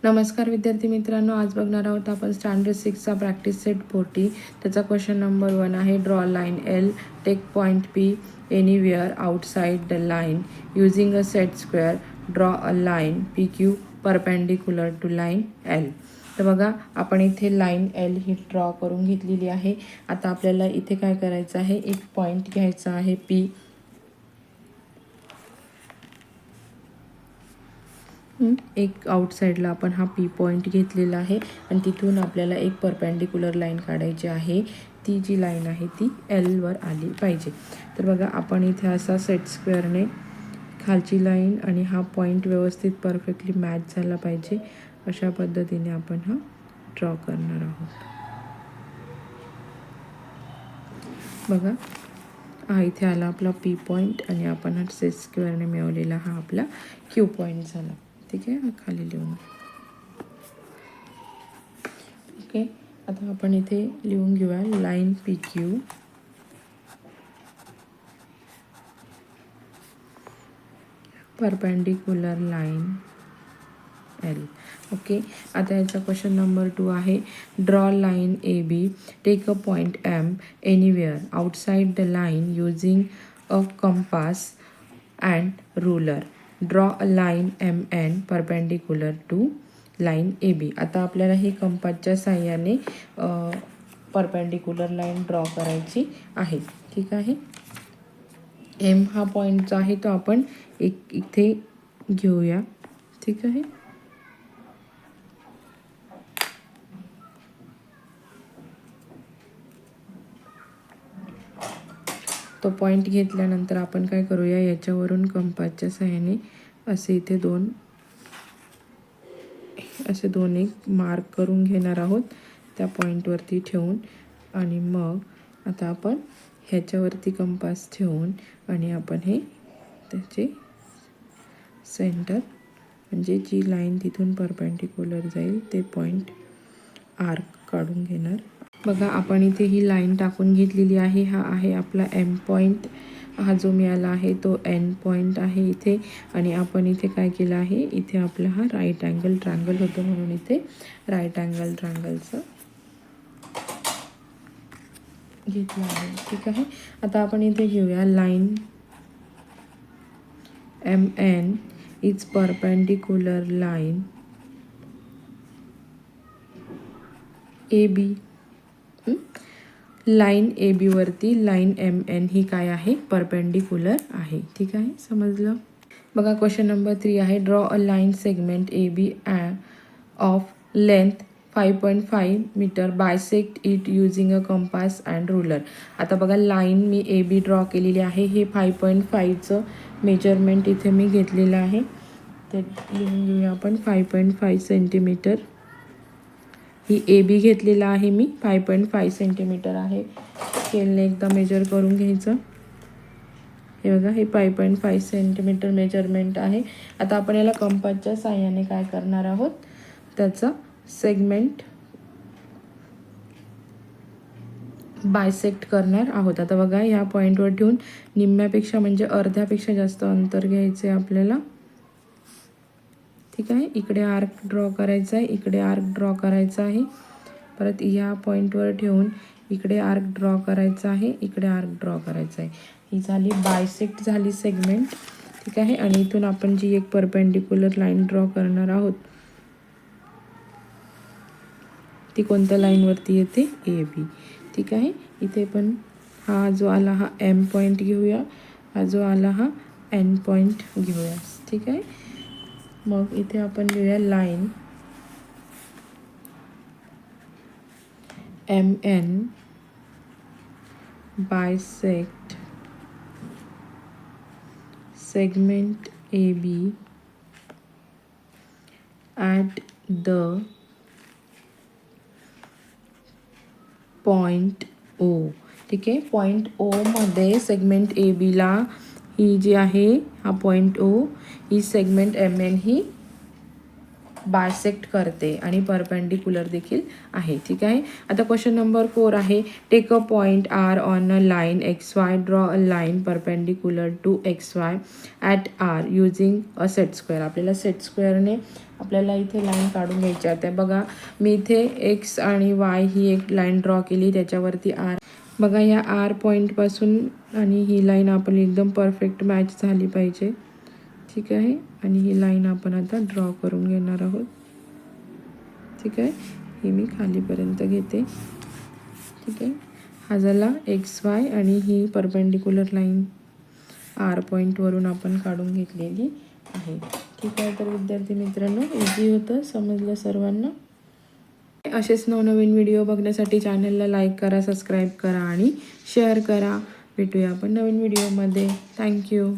नमस्कार विद्यार्थी मित्रांनो, आज बघणार आहोत आपण स्टँडर्ड 6चा प्रॅक्टिस सेट 40. त्याचा क्वेश्चन नंबर 1 आहे. Draw line L, take point P anywhere outside the line using a set square. Draw a line P Q perpendicular to line L. तर बघा, आपण इथे लाईन एल ही ड्रॉ करून घेतलेली आहे. आता आपल्याला इथे काय करायचं आहे, एक पॉईंट घ्यायचा आहे पी. एक आउटसाईडला आपण हा पी पॉईंट घेतलेला आहे आणि तिथून आपल्याला एक परपेंडिक्युलर लाईन काढायची आहे. ती जी लाईन आहे ती एलवर आली पाहिजे. तर बघा, आपण इथे असा सेट स्क्वेअरने खालची लाईन आणि हा पॉईंट व्यवस्थित परफेक्टली मॅच झाला पाहिजे, अशा पद्धतीने आपण हा ड्रॉ करणार आहोत. बघा, हा इथे आला आपला पी पॉईंट आणि आपण हा सेट स्क्वेअरने मिळवलेला हा आपला क्यू पॉईंट झाला. ठीक आहे, हा खाली लिहून. ओके, आता आपण इथे लिहून घेऊया line P Q perpendicular line L. Okay, आता याचा क्वेश्चन नंबर 2 आहे. Draw line A B, take a point M anywhere outside the line using a compass and ruler. Draw a line M N perpendicular to line A B. आता आपल्याला ही कंपासच्या साहाय्याने perpendicular line draw करायची आहे. ठीक आहे, M हा point जो आहे तो आपण एक इथे घेऊया. ठीक आहे, तो पॉईंट घेतल्यानंतर आपण काय करूया, याच्यावरून कंपासच्या साहाय्याने असे इथे दोन एक मार्क करून घेणार आहोत त्या पॉईंटवरती ठेवून. आणि मग आता आपण ह्याच्यावरती कंपास ठेवून आणि आपण हे त्याचे सेंटर म्हणजे जी लाईन तिथून परपेंडिक्युलर जाईल ते पॉईंट आर्क काढून घेणार. बघा, आपण इथे ही लाईन टाकून घेतलेली आहे. हा आहे आपला एम पॉईंट. हा जो मिळाला आहे तो एन पॉईंट आहे इथे. आणि आपण इथे काय केलं आहे, इथे आपला हा राईट अँगल ट्रायंगल होतो म्हणून इथे राईट अँगल ट्रायंगलचं घेतलं आहे. ठीक आहे, आता आपण इथे घेऊया line M N is perpendicular line A B. Line A B वरती लाईन एम एन ही काय आहे, परपेंडिक्युलर आहे. ठीक आहे, समजलं. बघा, क्वेश्चन नंबर 3 आहे. Draw a line segment A B of length 5.5 metre bisect it using a compass and ruler. आता बघा, line me A B draw केलेली आहे. हे 5.5चं मेजरमेंट इथे मी घेतलेलं आहे. ते लिहून घेऊया आपण. 5.5 सेंटीमीटर ही ए बी घेतलेला आहे मी. 5.5 सेंटीमीटर आहे. स्केलने एकदा मेजर करून घ्यायचं. हे बघा, हे 5.5 सेंटीमीटर मेजरमेंट आहे. आता आपण याला कंपासच्या साहाय्याने काय करणार आहोत, त्याचा सेगमेंट बायसेक्ट करणार आहोत. आता बघा, ह्या पॉईंटवर ठेवून निम्म्यापेक्षा म्हणजे अर्ध्यापेक्षा जास्त अंतर घ्यायचं आहे आपल्याला. ठीक आहे, इकडे आर्क ड्रॉ करायचा आहे, इकडे आर्क ड्रॉ करायचा आहे. परत ह्या पॉईंटवर ठेवून इकडे आर्क ड्रॉ करायचा आहे, इकडे आर्क ड्रॉ करायचा आहे. ही झाली बायसेक्ट झाली सेगमेंट. ठीक आहे, आणि इथून आपण जी एक परपेंडिक्युलर लाईन ड्रॉ करणार आहोत ती कोणत्या लाईनवरती येते, ए बी. ठीक आहे, इथे पण हा जो आला हा एम पॉईंट घेऊया, हा जो आला हा एन पॉईंट घेऊया. ठीक आहे, मग इथे आपण घेऊया line M N bisect segment AB at the point O. ठीक आहे, पॉईंट O मध्ये सेगमेंट ए बीला ही जी आहे, हा पॉईंट O, ही सेगमेंट एम एन ही बायसेक्ट करते आणि परपेंडिक्युलर देखील आहे. ठीक आहे. आता क्वेश्चन नंबर 4 आहे, take a point R on a line XY, draw a line perpendicular to XY at R using a set square. आपल्याला सेट स्क्वेअरने आपल्याला इथे लाईन काढून घ्यायची आहे. बघा मी इथे एक्स आणि वाय ही एक लाईन ड्रॉ केली, त्याच्यावरती आर. बघा या आर पॉईंटपासून आणि ही लाईन आपण एकदम परफेक्ट मॅच झाली पाहिजे. ठीक आहे. आणि ही लाईन आपण आता ड्रॉ करून घेणार आहोत. ठीक आहे. ही मी खालीपर्यंत घेते. ठीक आहे. हा झाला XY आणि ही परपेंडिक्युलर लाईन आर पॉईंटवरून आपण काढून घेतलेली आहे. ठीक आहे. तर विद्यार्थी मित्रांनो, इझी होतं, समजलं सर्वांना. असेच नवनवीन व्हिडिओ बघण्यासाठी चॅनलला लाईक करा, सबस्क्राईब करा आणि शेअर करा. भेटूया आपण नवीन व्हिडिओमध्ये. थँक्यू.